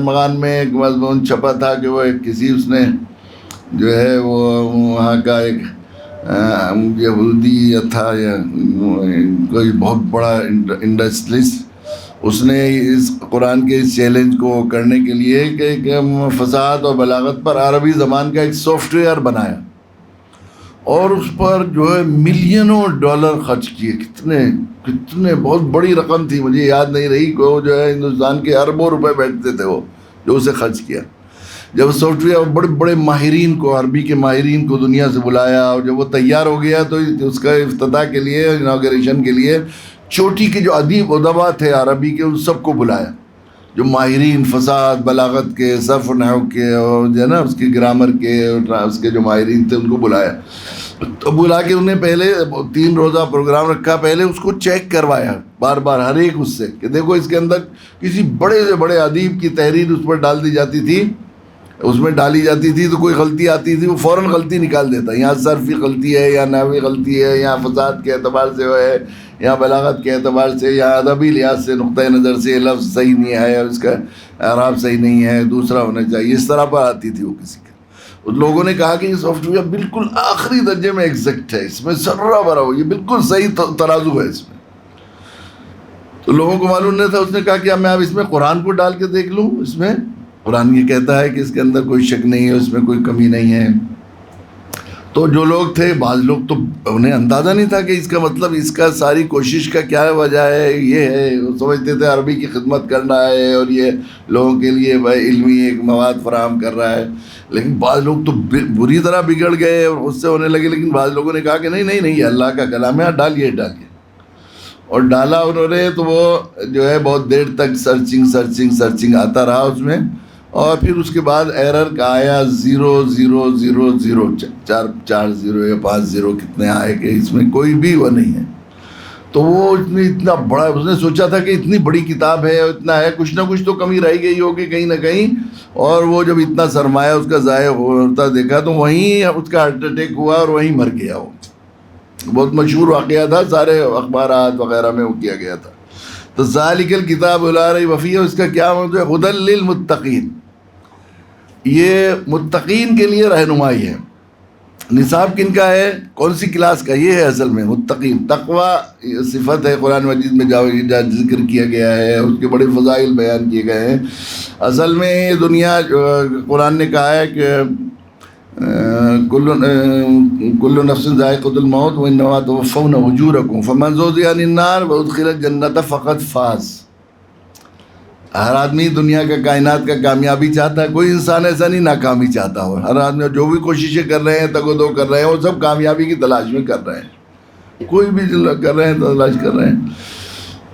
ارمغان میں ایک مضمون چھپا تھا کہ وہ کسی اس نے جو ہے وہ وہاں کا ایک یہودی تھا یا کوئی بہت بڑا انڈسٹریلسٹ، اس نے اس قرآن کے اس چیلنج کو کرنے کے لیے کہ فصاحت اور بلاغت پر عربی زبان کا ایک سافٹ ویئر بنایا اور اس پر جو ہے ملینوں ڈالر خرچ کیے. کتنے بہت بڑی رقم تھی، مجھے یاد نہیں رہی کہ وہ جو ہے ہندوستان کے اربوں روپے بیٹھتے تھے وہ جو اسے خرچ کیا. جب سافٹ ویئر بڑے بڑے ماہرین کو، عربی کے ماہرین کو دنیا سے بلایا اور جب وہ تیار ہو گیا تو اس کا افتتاح کے لیے، اناگریشن کے لیے چوٹی کے جو ادیب ادبا تھے عربی کے ان سب کو بلایا، جو ماہرین فصاحت بلاغت کے، صرف نحو کے اور جو ہے نا اس کی گرامر کے، اس کے جو ماہرین تھے ان کو بلایا. تو بلا کے انہیں پہلے 3 روزہ پروگرام رکھا، پہلے اس کو چیک کروایا بار بار ہر ایک اس سے کہ دیکھو اس کے اندر کسی بڑے سے بڑے ادیب کی تحریر اس پر ڈال دی جاتی تھی، اس میں ڈالی جاتی تھی تو کوئی غلطی آتی تھی وہ فوراً غلطی نکال دیتا، یہاں صرفی غلطی ہے، یا نحوی غلطی ہے، یا فصاحت کے اعتبار سے ہے، یا بلاغت کے اعتبار سے، یا ادبی لحاظ سے نقطۂ نظر سے لفظ صحیح نہیں ہے اور اس کا اعراب صحیح نہیں ہے، دوسرا ہونا چاہیے، اس طرح پر آتی تھی وہ کسی کے. ان لوگوں نے کہا کہ یہ سافٹ ویئر بالکل آخری درجے میں ایگزیکٹ ہے، اس میں ذرہ برا ہو، یہ بالکل صحیح ترازو ہے اس میں. تو لوگوں کو معلوم نہیں تھا. اس نے کہا کہ میں اب اس میں قرآن کو ڈال کے دیکھ لوں، اس میں قرآن یہ کہتا ہے کہ اس کے اندر کوئی شک نہیں ہے، اس میں کوئی کمی نہیں ہے. تو جو لوگ تھے، بعض لوگ تو انہیں اندازہ نہیں تھا کہ اس کا مطلب، اس کا ساری کوشش کا کیا وجہ ہے، یہ ہے وہ سمجھتے تھے عربی کی خدمت کرنا ہے اور یہ لوگوں کے لیے علمی ایک مواد فراہم کر رہا ہے. لیکن بعض لوگ تو بری طرح بگڑ گئے اور غصے ہونے لگے. لیکن بعض لوگوں نے کہا کہ نہیں یہ اللہ کا کلام ہے، ڈالیے. اور ڈالا انہوں نے تو وہ جو ہے بہت دیر تک سرچنگ آتا رہا اس میں. اور پھر اس کے بعد ایرر کا آیا 0000 4 0 یا 5 0 کتنے آئے کہ اس میں کوئی بھی وہ نہیں ہے. تو وہ اتنا بڑا، اس نے سوچا تھا کہ اتنی بڑی کتاب ہے اور اتنا ہے، کچھ نہ کچھ تو کمی رہ گئی ہوگی کہیں نہ کہیں. اور وہ جب اتنا سرمایہ اس کا ضائع ہوتا دیکھا تو وہیں اس کا ہارٹ اٹیک ہوا اور وہیں مر گیا. وہ بہت مشہور واقعہ تھا، سارے اخبارات وغیرہ میں وہ کیا گیا تھا. تو ذالک الکتاب لا ریب فیہ، اس کا کیا مطلب ہے؟ ھدی للمتقین، یہ متقین کے لیے رہنمائی ہے. نصاب کن کا ہے؟ کون سی کلاس کا؟ یہ ہے اصل میں متقین. تقوی صفت ہے قرآن مجید میں ذکر کیا گیا ہے، اس کے بڑے فضائل بیان کیے گئے ہیں. اصل میں یہ دنیا، قرآن نے کہا ہے کہ کل نفس ذائقۃ الموت وانما توفون اجورکم فمن زحزح عن النار وادخل الجنۃ فقد فاز. ہر آدمی دنیا کا، کائنات کا کامیابی چاہتا ہے، کوئی انسان ایسا نہیں ناکامی چاہتا ہو. ہر آدمی جو بھی کوششیں کر رہے ہیں، تگ و دو کر رہے ہیں، وہ سب کامیابی کی تلاش میں کر رہے ہیں. کوئی بھی کر رہے ہیں، تلاش کر رہے ہیں.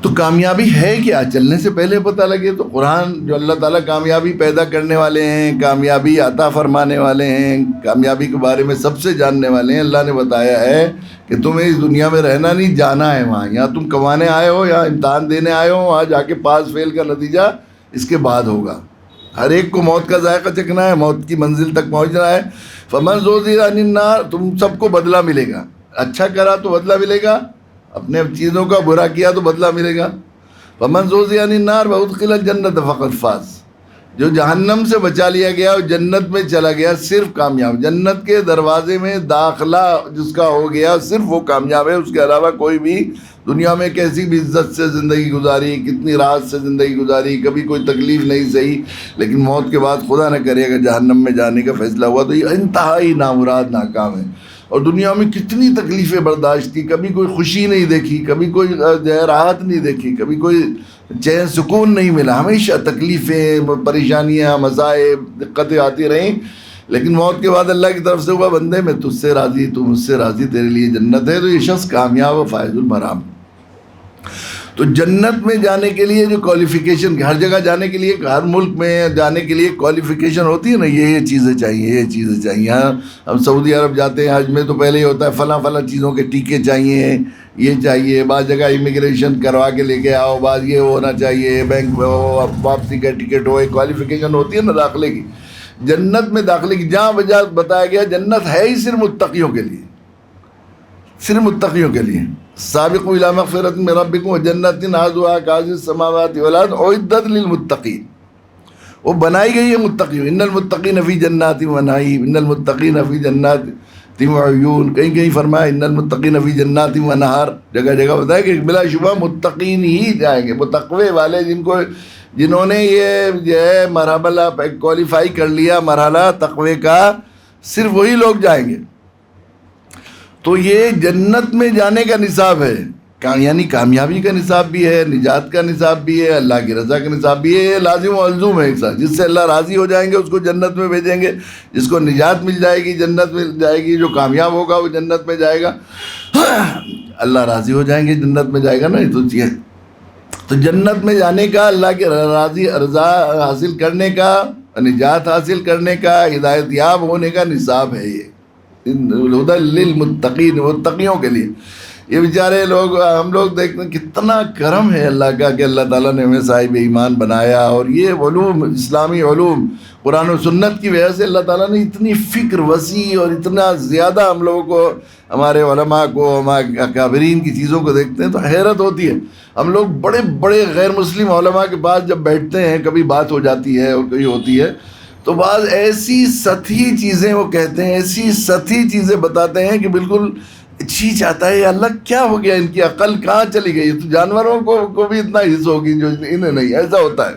تو کامیابی ہے کیا؟ چلنے سے پہلے پتہ لگے. تو قرآن جو اللہ تعالیٰ کامیابی پیدا کرنے والے ہیں، کامیابی عطا فرمانے والے ہیں، کامیابی کے بارے میں سب سے جاننے والے ہیں، اللہ نے بتایا ہے کہ تمہیں اس دنیا میں رہنا نہیں، جانا ہے وہاں. یہاں تم کمانے آئے ہو یا امتحان دینے آئے ہو، وہاں جا کے پاس فیل کا نتیجہ اس کے بعد ہوگا. ہر ایک کو موت کا ذائقہ چکھنا ہے، موت کی منزل تک پہنچنا ہے. فمن زحزح عن النار، تم سب کو بدلہ ملے گا. اچھا کرا تو بدلہ ملے گا، اپنے چیزوں کا برا کیا تو بدلہ ملے گا. فمن زحزح عن النار وادخل الجنۃ فقد فاز، جو جہنم سے بچا لیا گیا اور جنت میں چلا گیا صرف کامیاب. جنت کے دروازے میں داخلہ جس کا ہو گیا صرف وہ کامیاب ہے. اس کے علاوہ کوئی بھی دنیا میں کیسی بھی عزت سے زندگی گزاری، کتنی راحت سے زندگی گزاری، کبھی کوئی تکلیف نہیں سہی، لیکن موت کے بعد خدا نہ کرے اگر جہنم میں جانے کا فیصلہ ہوا تو یہ انتہائی نامراد ناکام ہے. اور دنیا میں کتنی تکلیفیں برداشت کی، کبھی کوئی خوشی نہیں دیکھی، کبھی کوئی راحت نہیں دیکھی، کبھی کوئی چین سکون نہیں ملا. ہمیشہ تکلیفیں، پریشانیاں، مصائب، دقتیں آتی رہیں. لیکن موت کے بعد اللہ کی طرف سے ہوا بندے میں تجھ سے راضی، تو مجھ سے راضی، تیرے لیے جنت ہے. تو یہ شخص کامیاب و فائز المرام. تو جنت میں جانے کے لیے جو کوالیفیکیشن، ہر جگہ جانے کے لیے، ہر ملک میں جانے کے لیے کوالیفیکیشن ہوتی ہے نا، یہ چیزیں چاہیے، یہ چیزیں چاہیے. ہاں ہم سعودی عرب جاتے ہیں حج میں تو پہلے ہی ہوتا ہے فلاں چیزوں کے ٹیکے چاہیے، یہ چاہیے. بعض جگہ امیگریشن کروا کے لے کے آؤ، بعض یہ ہونا چاہیے، بینک میں ہو، واپسی کا ٹکٹ ہو، ایک کوالیفیکیشن ہوتی ہے نا داخلے کی. جنت میں داخلے کی جہاں وجہ بتایا گیا، جنت ہے ہی صرف متقیوں کے لیے، صرف متقیوں کے لیے. سابقوا الی مغفرۃ من ربکم وجنۃ عرضها کعرض السماوات والارض اعدت للمتقین. وہ بنائی گئی ہے متقی. ان المتقین فی جنات و نعیم، ان المتقین فی جنات و عیون. کہیں کہیں فرمایا ان المتقین فی جنات و نہر. جگہ جگہ بتایا کہ بلا شبہ متقین ہی جائیں گے، وہ تقوی والے جنہوں نے یہ جو ہے مرحلہ کوالیفائی کر لیا، مرحلہ تقوی کا، صرف وہی لوگ جائیں گے. تو یہ جنت میں جانے کا نصاب ہے، یعنی کامیابی کا نصاب بھی ہے، نجات کا نصاب بھی ہے، اللہ کی رضا کا نصاب بھی ہے. یہ لازم و ملزوم ہے ایک ساتھ. جس سے اللہ راضی ہو جائیں گے اس کو جنت میں بھیجیں گے، جس کو نجات مل جائے گی جنت مل جائے گی، جو کامیاب ہوگا وہ جنت میں جائے گا. اللہ راضی ہو جائیں گے جنت میں جائے گا نا. یہ تو چیز، تو جنت میں جانے کا، اللہ کے راضی رضا حاصل کرنے کا، نجات حاصل کرنے کا، ہدایت یاب ہونے کا نصاب ہے یہ. ہدی للمتقین، متقیوں کے لیے. یہ بیچارے لوگ، ہم لوگ دیکھتے ہیں کتنا کرم ہے اللہ کا کہ اللہ تعالیٰ نے ہمیں صاحب ایمان بنایا. اور یہ علوم، اسلامی علوم، قرآن و سنت کی وجہ سے اللہ تعالیٰ نے اتنی فکر وسیع اور اتنا زیادہ ہم لوگوں کو، ہمارے علماء کو، ہمارے اکابرین کی چیزوں کو دیکھتے ہیں تو حیرت ہوتی ہے. ہم لوگ بڑے بڑے غیر مسلم علماء کے پاس جب بیٹھتے ہیں، کبھی بات ہو جاتی ہے اور کوئی ہوتی ہے، تو بعض ایسی سطحی چیزیں وہ کہتے ہیں، ایسی سطحی چیزیں بتاتے ہیں کہ بالکل جی چاہتا ہے اللہ کیا ہو گیا، ان کی عقل کہاں چلی گئی. تو جانوروں کو بھی اتنا حص ہوگی جو انہیں نہیں. ایسا ہوتا ہے.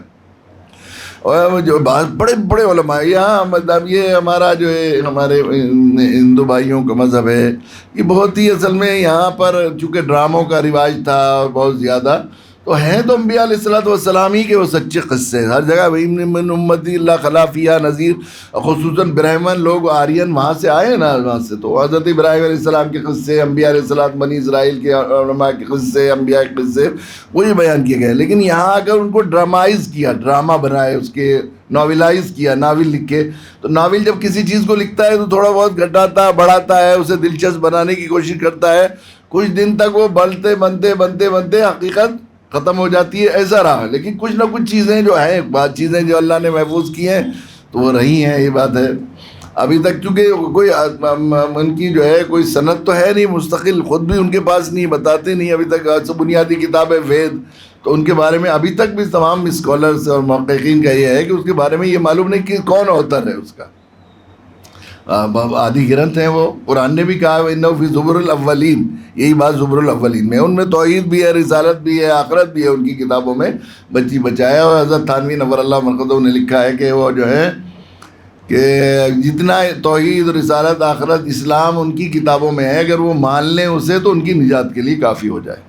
اور جو بڑے بڑے علماء یہاں، مطلب یہ ہمارا جو ہے ہمارے ہندو بھائیوں کا مذہب ہے، یہ بہت ہی اصل میں یہاں پر چونکہ ڈراموں کا رواج تھا اور بہت زیادہ، تو ہیں تو انبیاء علیہ الصلوۃ والسلام ہی کے وہ سچے قصے. ہر جگہ من امتی اللہ خلا فیہا نذیر، خصوصاً برہمن لوگ، آرین وہاں سے آئے نا، وہاں سے تو حضرت ابراہیم علیہ السلام کے قصے، انبیاء علیہ السلام، بنی اسرائیل کے علماء کے قصے، انبیاء کے قصے وہی بیان کیے گئے. لیکن یہاں اگر ان کو ڈرامائز کیا، ڈرامہ بنائے، اس کے ناولائز کیا، ناول لکھے، تو ناول جب کسی چیز کو لکھتا ہے تو تھوڑا بہت گھٹاتا بڑھاتا ہے، اسے دلچسپ بنانے کی کوشش کرتا ہے. کچھ دن تک وہ بنتے بنتے حقیقت ختم ہو جاتی ہے. ایسا رہا. لیکن کچھ نہ کچھ چیزیں جو ہیں، بعض چیزیں جو اللہ نے محفوظ کی ہیں تو وہ رہی ہیں. یہ بات ہے. ابھی تک چونکہ کوئی ان کی جو ہے کوئی سند تو ہے نہیں مستقل، خود بھی ان کے پاس نہیں، بتاتے نہیں ابھی تک. بنیادی کتاب ہے وید، تو ان کے بارے میں ابھی تک بھی تمام اسکالرس اور محققین کا یہ ہے کہ اس کے بارے میں یہ معلوم نہیں کہ کون آتھر ہے اس کا. آدھی گرنتھ ہیں وہ. قرآن نے بھی کہا انہ فی زبر الاولین، یہی بات زبر الاولین میں، ان میں توحید بھی ہے، رسالت بھی ہے، آخرت بھی ہے ان کی کتابوں میں بچی بچایا. اور حضرت تھانوی نور اللہ مرقدہ نے لکھا ہے کہ وہ جو ہے کہ جتنا توحید، رسالت، آخرت، اسلام ان کی کتابوں میں ہے، اگر وہ مان لیں اسے تو ان کی نجات کے لیے کافی ہو جائے.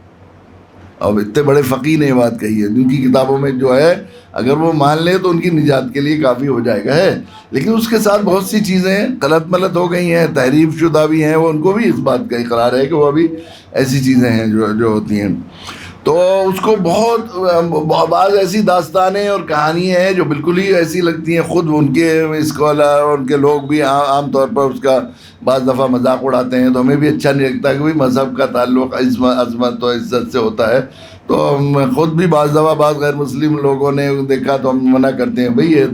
اور اتنے بڑے فقیہ نے یہ بات کہی ہے، جن کی کتابوں میں جو ہے اگر وہ مان لے تو ان کی نجات کے لیے کافی ہو جائے گا ہے. لیکن اس کے ساتھ بہت سی چیزیں غلط ملت ہو گئی ہیں، تحریف شدہ بھی ہیں. وہ ان کو بھی اس بات کا اقرار ہے کہ وہ ابھی ایسی چیزیں ہیں جو ہوتی ہیں. تو اس کو بہت بعض ایسی داستانیں اور کہانیاں ہیں جو بالکل ہی ایسی لگتی ہیں. خود ان کے اسکالر اور ان کے لوگ بھی عام طور پر اس کا بعض دفعہ مذاق اڑاتے ہیں، تو ہمیں بھی اچھا نہیں لگتا کہ بھائی مذہب کا تعلق عظمت و عزت سے ہوتا ہے. تو ہم خود بھی بعض دفعہ بعض غیر مسلم لوگوں نے دیکھا تو ہم منع کرتے ہیں، بھئی یہ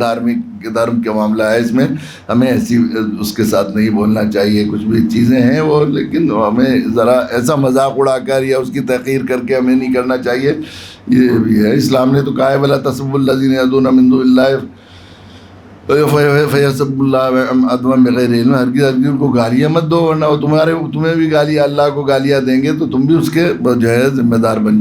دھرم کا معاملہ ہے، اس میں ہمیں ایسی اس کے ساتھ نہیں بولنا چاہیے. کچھ بھی چیزیں ہیں وہ، لیکن ہمیں ذرا ایسا مذاق اڑا کر یا اس کی تحقیر کر کے ہمیں نہیں کرنا چاہیے. یہ بھی ہے. اسلام نے تو کہا ہے وَلَا تَسُبُّوا الَّذِينَ يَدْعُونَ مِن دُونِ اللَّهِ فَيَسُبُّوا اللَّهَ عَدْوًا بِغَيْرِ علم. ہرگز ان کو گالیاں مت دو، ورنہ وہ تمہیں بھی گالیاں، اللہ کو گالیاں دیں گے تو تم بھی اس کے جو ہے ذمہ دار بن جاؤ.